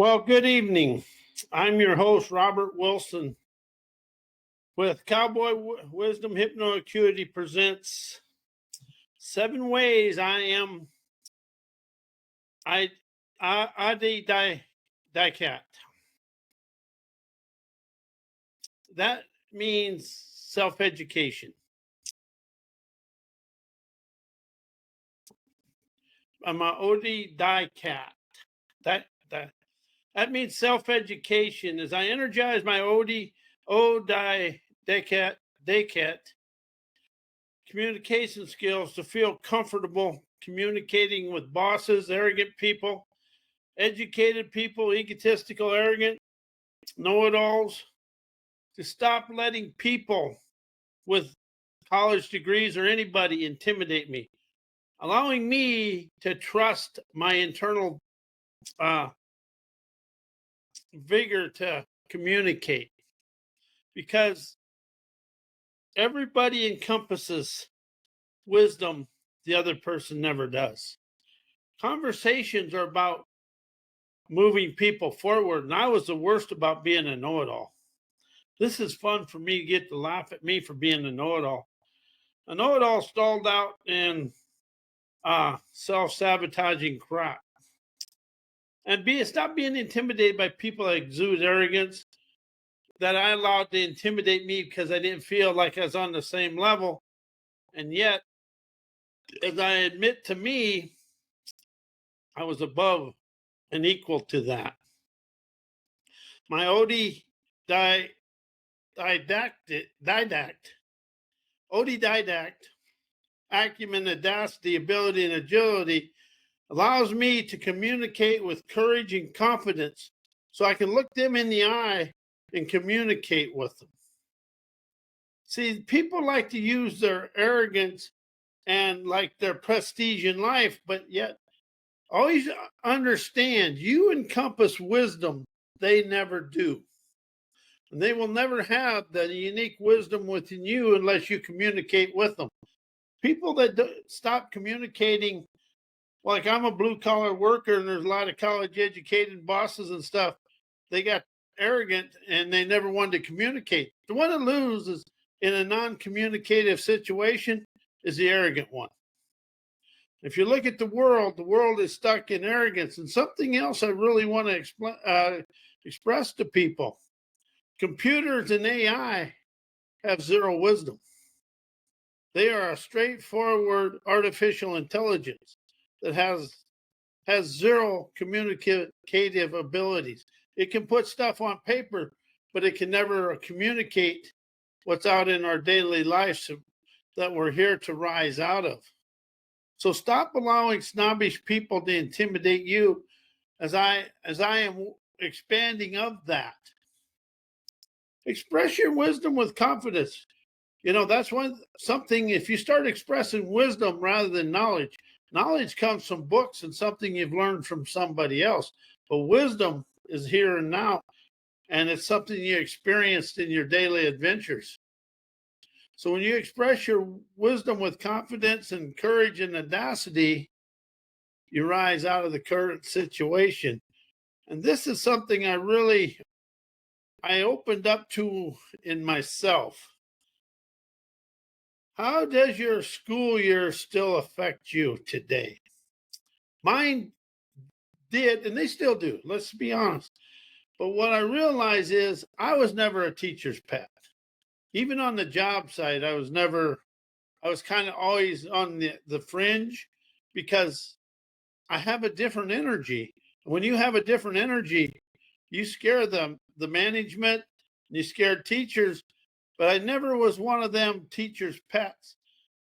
Well, good evening. I'm your host, Robert Wilson, with Cowboy Wisdom Hypnoacuity presents 7 ways I am Autodidact. That means self-education. I'm an Autodidact. That means self-education. As I energize my Autodidact communication skills to feel comfortable communicating with bosses, arrogant people, educated people, egotistical, arrogant, know-it-alls, to stop letting people with college degrees or anybody intimidate me, allowing me to trust my internal vigor to communicate, because everybody encompasses wisdom the other person never does. Conversations are about moving people forward, and I was the worst about being a know-it-all. This is fun for me to get to laugh at me for being a know-it-all. A know-it-all stalled out in self-sabotaging crap. And stop being intimidated by people that exude arrogance, that I allowed to intimidate me because I didn't feel like I was on the same level. And yet, as I admit to me, I was above and equal to that. My Autodidact, acumen, audacity, ability, and agility allows me to communicate with courage and confidence, so I can look them in the eye and communicate with them. See, people like to use their arrogance and like their prestige in life, but yet always understand you encompass wisdom they never do. And they will never have the unique wisdom within you unless you communicate with them. People that stop communicating, like I'm a blue collar worker and there's a lot of college educated bosses and stuff, they got arrogant and they never wanted to communicate. The one that loses in a non-communicative situation is the arrogant one. If you look at the world is stuck in arrogance. And something else I really want to express to people: computers and AI have zero wisdom. They are a straightforward artificial intelligence that has zero communicative abilities. It can put stuff on paper, but it can never communicate what's out in our daily lives that we're here to rise out of. So stop allowing snobbish people to intimidate you, as I am expanding of that. Express your wisdom with confidence. You know, that's something, if you start expressing wisdom rather than knowledge, knowledge comes from books and something you've learned from somebody else. But wisdom is here and now, and it's something you experienced in your daily adventures. So when you express your wisdom with confidence and courage and audacity, you rise out of the current situation. And this is something I opened up to in myself. How does your school year still affect you today? Mine did, and they still do, let's be honest. But what I realize is I was never a teacher's pet. Even on the job site, I was kind of always on the fringe, because I have a different energy. When you have a different energy, you scare the management, you scare teachers, but I never was one of them teachers' pets.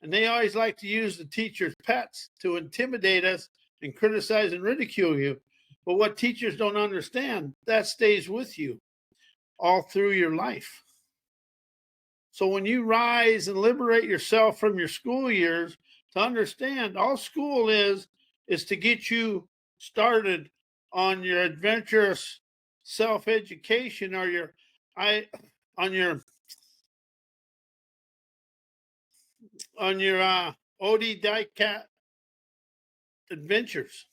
And they always like to use the teachers' pets to intimidate us and criticize and ridicule you. But what teachers don't understand, that stays with you all through your life. So when you rise and liberate yourself from your school years, to understand all school is to get you started on your adventurous self-education, or your Autodidact adventures,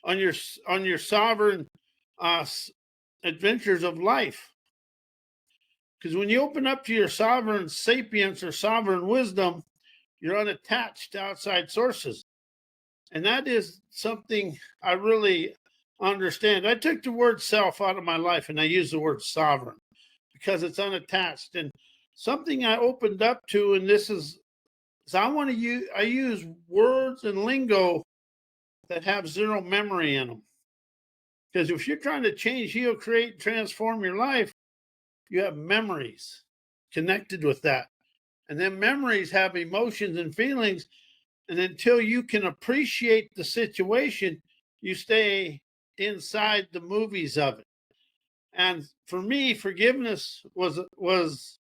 on your sovereign adventures of life. Because when you open up to your sovereign sapience or sovereign wisdom, you're unattached to outside sources. And that is something I really understand. I took the word self out of my life and I use the word sovereign because it's unattached. And something I opened up to, and this is I use words and lingo that have zero memory in them. Because if you're trying to change, heal, create, transform your life, you have memories connected with that. And then memories have emotions and feelings. And until you can appreciate the situation, you stay inside the movies of it. And for me, forgiveness was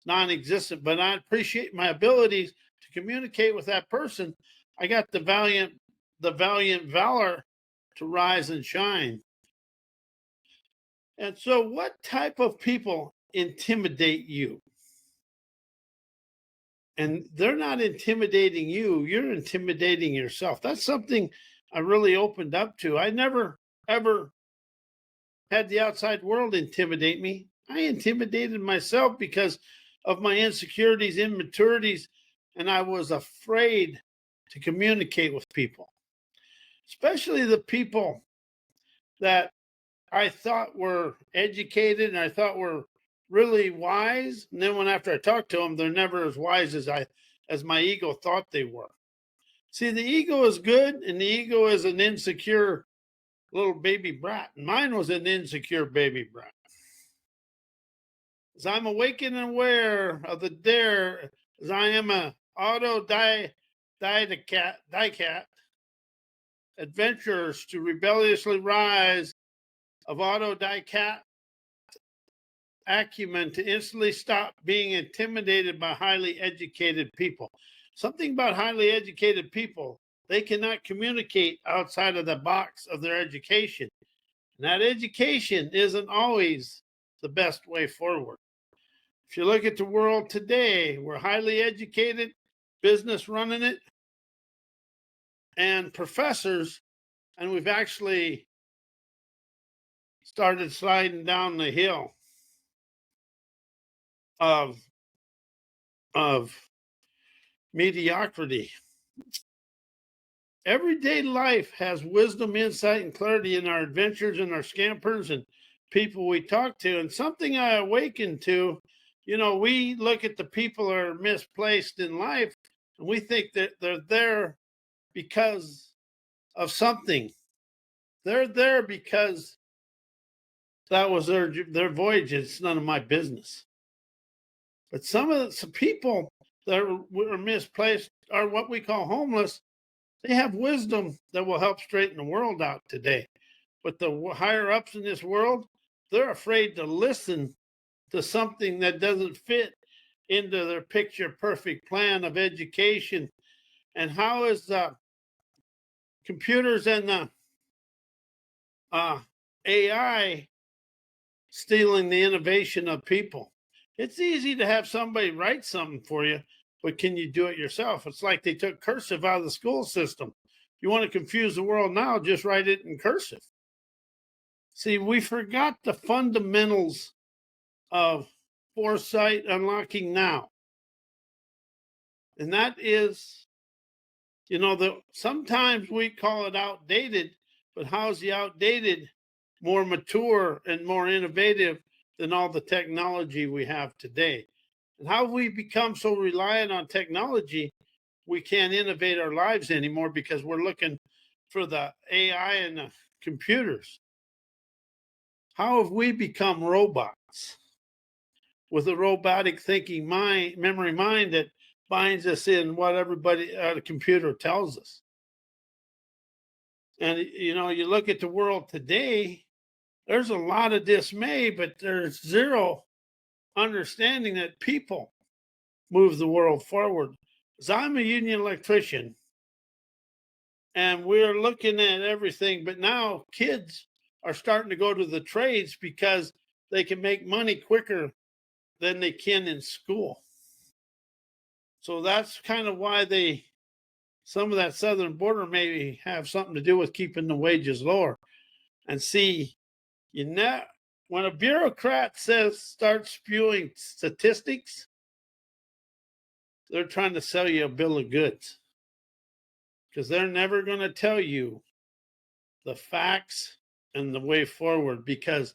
non-existent, but I appreciate my abilities to communicate with that person. I got the valiant valor to rise and shine. And so what type of people intimidate you? And they're not intimidating you, you're intimidating yourself. That's something I really opened up to. I never ever had the outside world intimidate me. I intimidated myself because of my insecurities, immaturities, and I was afraid to communicate with people, especially the people that I thought were educated and I thought were really wise. And then when after I talked to them, they're never as wise as my ego thought they were. See, the ego is good, and the ego is an insecure little baby brat. And mine was an insecure baby brat. As I'm awakened and aware of the dare, as I am a autodidact adventurers to rebelliously rise of autodidact acumen to instantly stop being intimidated by highly educated people. Something about highly educated people, they cannot communicate outside of the box of their education. And that education isn't always the best way forward. If you look at the world today, we're highly educated, business running it, and professors, and we've actually started sliding down the hill of mediocrity. Everyday life has wisdom, insight, and clarity in our adventures and our scampers and people we talk to. And something I awakened to, we look at the people that are misplaced in life and we think that they're there because of something. They're there because that was their voyage. It's none of my business. But some people that are misplaced are what we call homeless. They have wisdom that will help straighten the world out today. But the higher ups in this world, they're afraid to listen to something that doesn't fit into their picture perfect plan of education. And how is the computers and the AI stealing the innovation of people? It's easy to have somebody write something for you, but can you do it yourself? It's like they took cursive out of the school system. You want to confuse the world now, just write it in cursive. See, we forgot the fundamentals of foresight unlocking now. And that is, sometimes we call it outdated, but how's the outdated more mature and more innovative than all the technology we have today? And how have we become so reliant on technology, we can't innovate our lives anymore because we're looking for the AI and the computers? How have we become robots with a robotic thinking mind, memory mind that binds us in what everybody the computer tells us? And you look at the world today, there's a lot of dismay, but there's zero understanding that people move the world forward. Because I'm a union electrician, and we're looking at everything, but now kids are starting to go to the trades because they can make money quicker than they can in school. So that's kind of why some of that southern border may have something to do with keeping the wages lower. And see, You know, when a bureaucrat starts spewing statistics, they're trying to sell you a bill of goods, because they're never going to tell you the facts and the way forward, because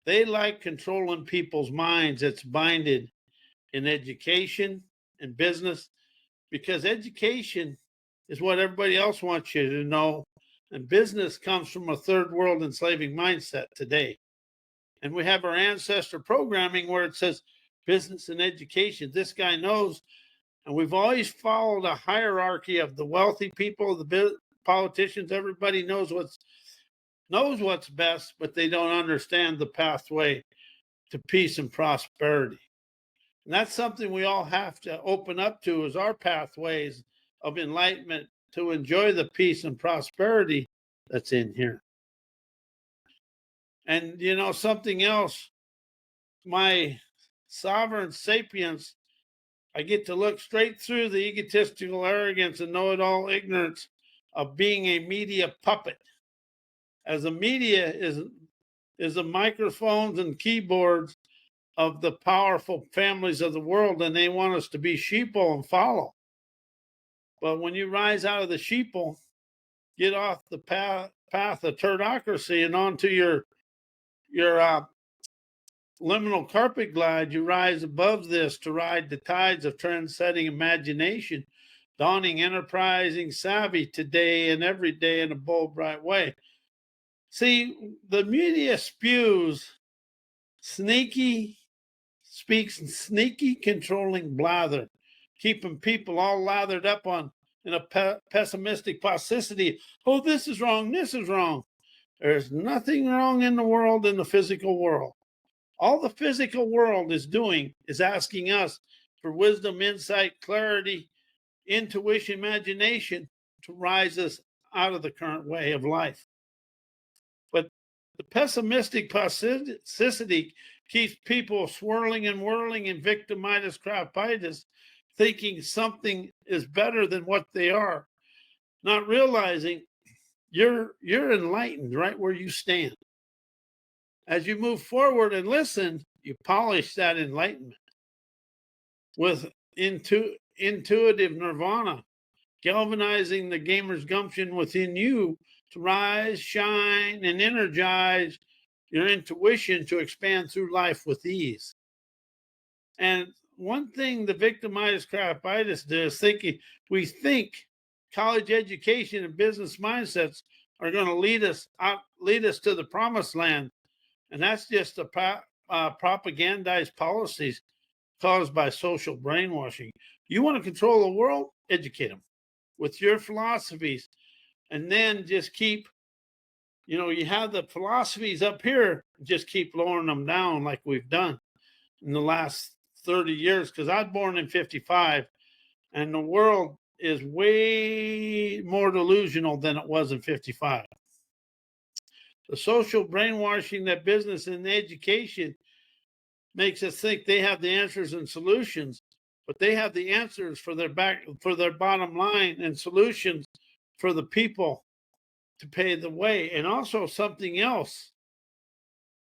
they like controlling people's minds. It's binded in education and business, because education is what everybody else wants you to know, and business comes from a third world enslaving mindset today. And we have our ancestor programming where it says business and education. This guy knows. And we've always followed a hierarchy of the wealthy people, the politicians. Everybody knows what's best, but they don't understand the pathway to peace and prosperity. And that's something we all have to open up to, is our pathways of enlightenment to enjoy the peace and prosperity that's in here. And something else, my sovereign sapience, I get to look straight through the egotistical arrogance and know-it-all ignorance of being a media puppet. As the media is the microphones and keyboards of the powerful families of the world, and they want us to be sheeple and follow. But when you rise out of the sheeple, get off the path of turdocracy and onto your liminal carpet glide, you rise above this to ride the tides of transcending imagination, dawning, enterprising, savvy today and every day in a bold, bright way. See, the media speaks sneaky, controlling blather, keeping people all lathered up in a pessimistic toxicity. Oh, this is wrong. This is wrong. There's nothing wrong in the world, in the physical world. All the physical world is doing is asking us for wisdom, insight, clarity, intuition, imagination to rise us out of the current way of life. But the pessimistic toxicity keeps people swirling and whirling in victimitis, crapitis, thinking something is better than what they are, not realizing you're enlightened right where you stand. As you move forward and listen, you polish that enlightenment with intuitive nirvana, galvanizing the gamer's gumption within you to rise, shine, and energize your intuition to expand through life with ease. And one thing the victimitis crapitis does, we think college education and business mindsets are going to lead us to the promised land. And that's just the propagandized policies caused by social brainwashing. You want to control the world? Educate them with your philosophies. And then just keep, you have the philosophies up here, just keep lowering them down like we've done in the last 30 years. Because I was born in 55, and the world is way more delusional than it was in 55. The social brainwashing that business and education makes us think they have the answers and solutions, but they have the answers for their bottom line, and solutions for the people to pay the way. And also something else,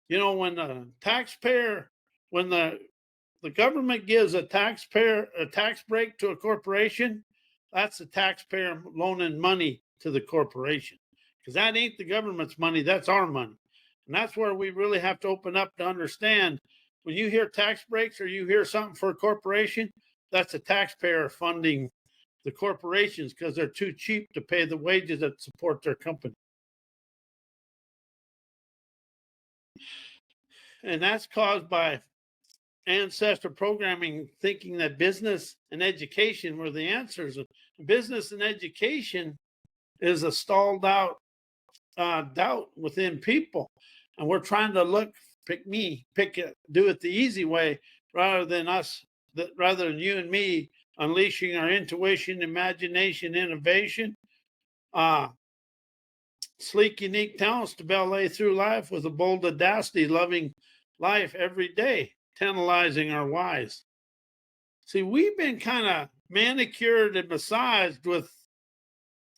when the taxpayer, when the government gives a tax break to a corporation, that's the taxpayer loaning money to the corporation, because that ain't the government's money, that's our money. And that's where we really have to open up to understand, when you hear tax breaks or you hear something for a corporation, that's a taxpayer funding the corporations because they're too cheap to pay the wages that support their company. And that's caused by ancestor programming, thinking that business and education were the answers. Business and education is a stalled out doubt within people. And we're trying to do it the easy way, rather than you and me unleashing our intuition, imagination, innovation, sleek, unique talents to ballet through life with a bold audacity, loving life every day, tantalizing our whys. See, we've been kind of manicured and massaged with,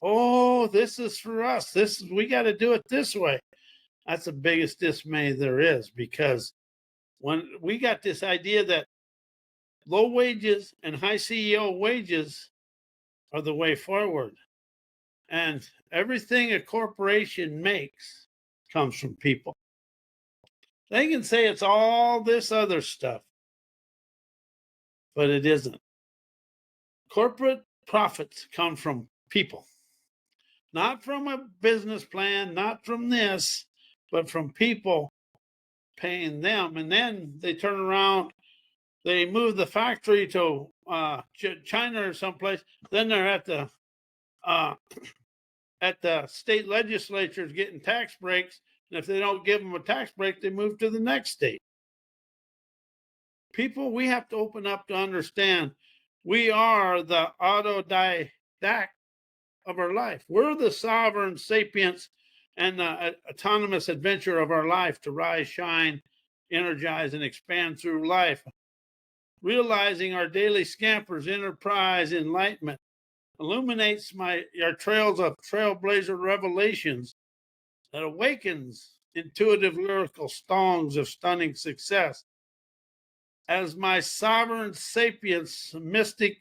oh, this is for us. We got to do it this way. That's the biggest dismay there is, because when we got this idea that low wages and high CEO wages are the way forward, and everything a corporation makes comes from people. They can say it's all this other stuff, but it isn't. Corporate profits come from people, not from a business plan, not from this, but from people paying them. And then they turn around, they move the factory to China or someplace. Then they're uh, at the state legislatures getting tax breaks. And if they don't give them a tax break, they move to the next state. People, we have to open up to understand we are the autodidact of our life. We're the sovereign sapience and the autonomous adventure of our life to rise, shine, energize, and expand through life. Realizing our daily scampers, enterprise, enlightenment illuminates our trails of trailblazer revelations that awakens intuitive lyrical songs of stunning success. As my sovereign sapience, mystical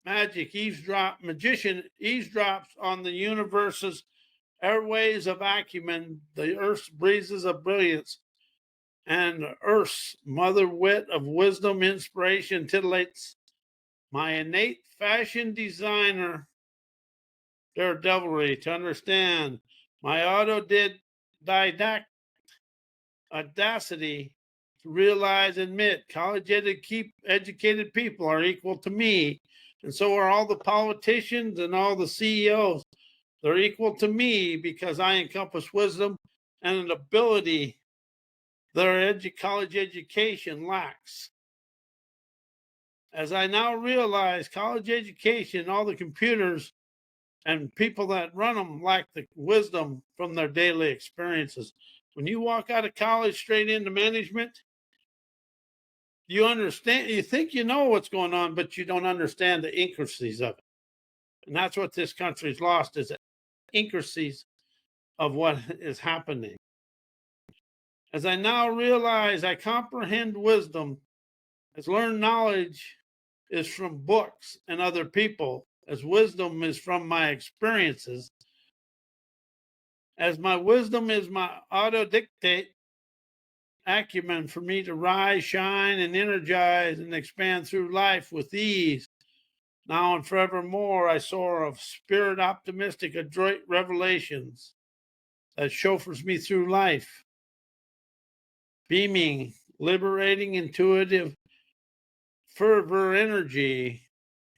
magician eavesdrops on the universe's airways of acumen, the earth's breezes of brilliance, and earth's mother wit of wisdom, inspiration titillates my innate fashion designer daredevilry to understand my autodidact audacity to realize and admit college educated people are equal to me, and so are all the politicians and all the CEOs. They're equal to me because I encompass wisdom and an ability their college education lacks. As I now realize, college education, all the computers and people that run them lack the wisdom from their daily experiences. When you walk out of college straight into management, you understand, you think you know what's going on, but you don't understand the intricacies of it. And that's what this country's lost, is the intricacies of what is happening. As I now realize, I comprehend wisdom, as learned knowledge is from books and other people, as wisdom is from my experiences, as my wisdom is my autodictate acumen for me to rise, shine, and energize and expand through life with ease. Now and forevermore, I soar of spirit optimistic, adroit revelations that chauffeurs me through life, beaming, liberating, intuitive, fervor, energy,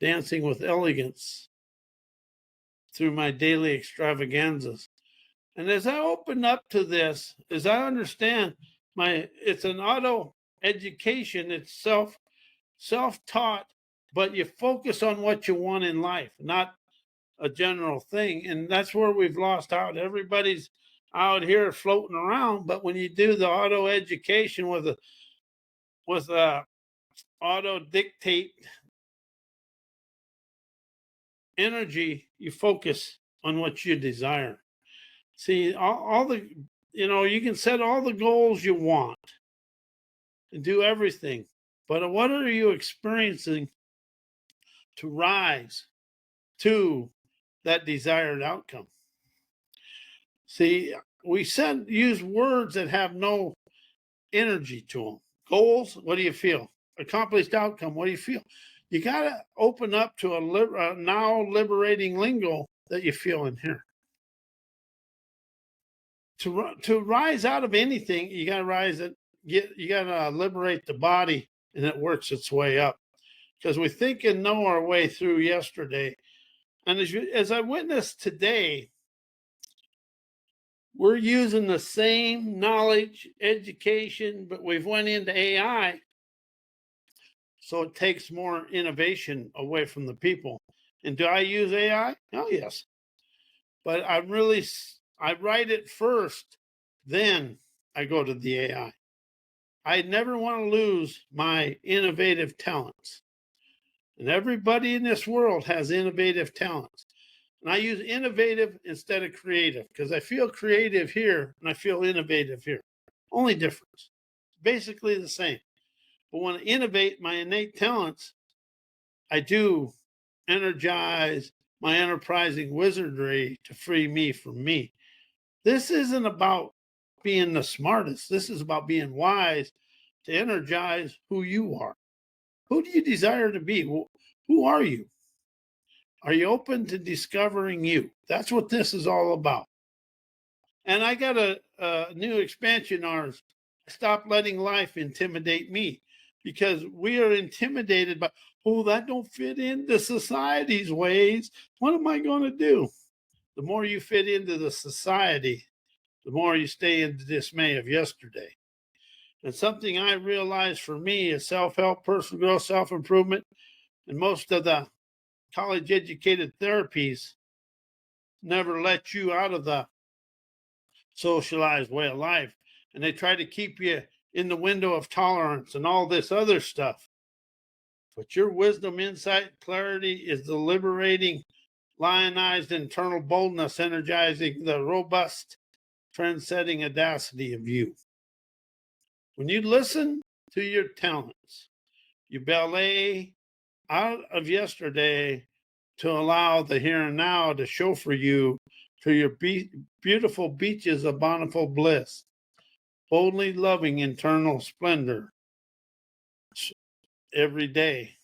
dancing with elegance through my daily extravaganzas. And as I open up to this, as I understand it's an auto education, it's self-taught, but you focus on what you want in life, not a general thing. And that's where we've lost out. Everybody's out here floating around, but when you do the auto education with a auto dictate energy, you focus on what you desire. See, all the, you can set all the goals you want and do everything, but what are you experiencing to rise to that desired outcome? See, we use words that have no energy to them. Goals, what do you feel? Accomplished outcome, what do you feel? You got to open up to a now liberating lingo that you feel in here. To rise out of anything, you got to you got to liberate the body, and it works its way up. Because we think and know our way through yesterday. And as I witnessed today, we're using the same knowledge, education, but we've went into AI. So it takes more innovation away from the people. And do I use AI? Oh, yes. But I write it first, then I go to the AI. I never want to lose my innovative talents. And everybody in this world has innovative talents. And I use innovative instead of creative because I feel creative here and I feel innovative here. Only difference. Basically the same. But when I innovate my innate talents, I do energize my enterprising wizardry to free me from me. This isn't about being the smartest. This is about being wise to energize who you are. Who do you desire to be? Who are you? Are you open to discovering you? That's what this is all about. And I got a new expansion ours. Stop letting life intimidate me because we are intimidated by, oh, that don't fit into society's ways. What am I going to do? The more you fit into the society, the more you stay in the dismay of yesterday. And something I realized for me is self-help, personal growth, self-improvement, and most of the college educated therapies never let you out of the socialized way of life. And they try to keep you in the window of tolerance and all this other stuff. But your wisdom, insight, clarity is the liberating, lionized internal boldness, energizing the robust, trend-setting audacity of you. When you listen to your talents, you ballet out of yesterday to allow the here and now to show for you to your beautiful beaches of bountiful bliss, boldly loving internal splendor every day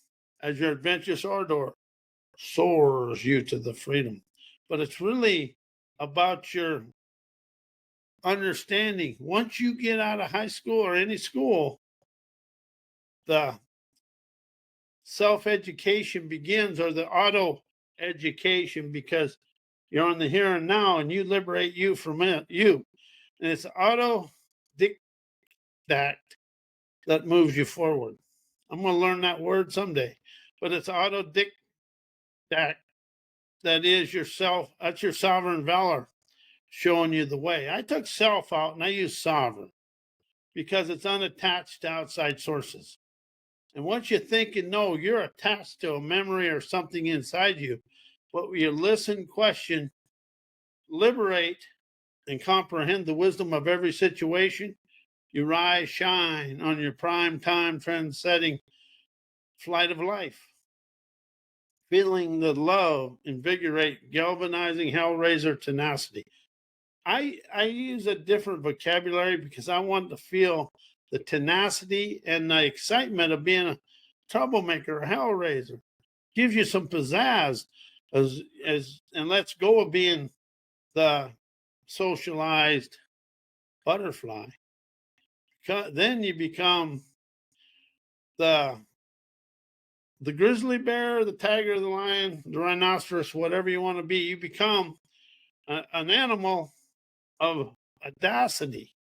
as your adventurous ardor soars you to the freedom. But it's really about your understanding. Once you get out of high school or any school, the self-education begins, or the auto education, because you're on the here and now and you liberate you from you. And it's autodidact that moves you forward. I'm going to learn that word someday, but it's autodidact. That is yourself. That's your sovereign valor showing you the way. I took self out and I use sovereign because it's unattached to outside sources. And once you think and know, you're attached to a memory or something inside you, but you listen, question, liberate, and comprehend the wisdom of every situation, you rise, shine on your prime time trend-setting flight of life. Feeling the love, invigorate, galvanizing hellraiser tenacity. I use a different vocabulary because I want to feel the tenacity and the excitement of being a troublemaker, a hellraiser. Gives you some pizzazz as and lets go of being the socialized butterfly. Then you become the grizzly bear, the tiger, the lion, the rhinoceros, whatever you want to be. You become an animal of audacity,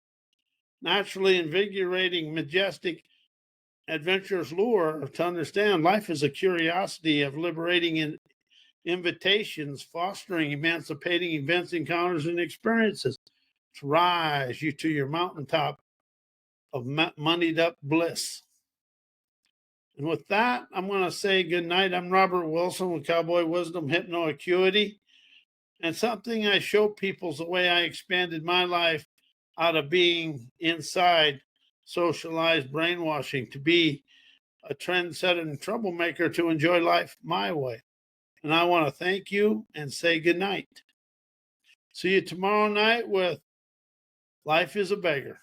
naturally invigorating, majestic, adventurous lure to understand life is a curiosity of liberating invitations, fostering, emancipating events, encounters, and experiences to rise you to your mountaintop of moneyed up bliss. And with that, I'm going to say good night. I'm Robert Wilson with Cowboy Wisdom Hypno Acuity. And something I show people is the way I expanded my life out of being inside socialized brainwashing to be a trendsetter and troublemaker to enjoy life my way. And I want to thank you and say good night. See you tomorrow night with Life is a Beggar.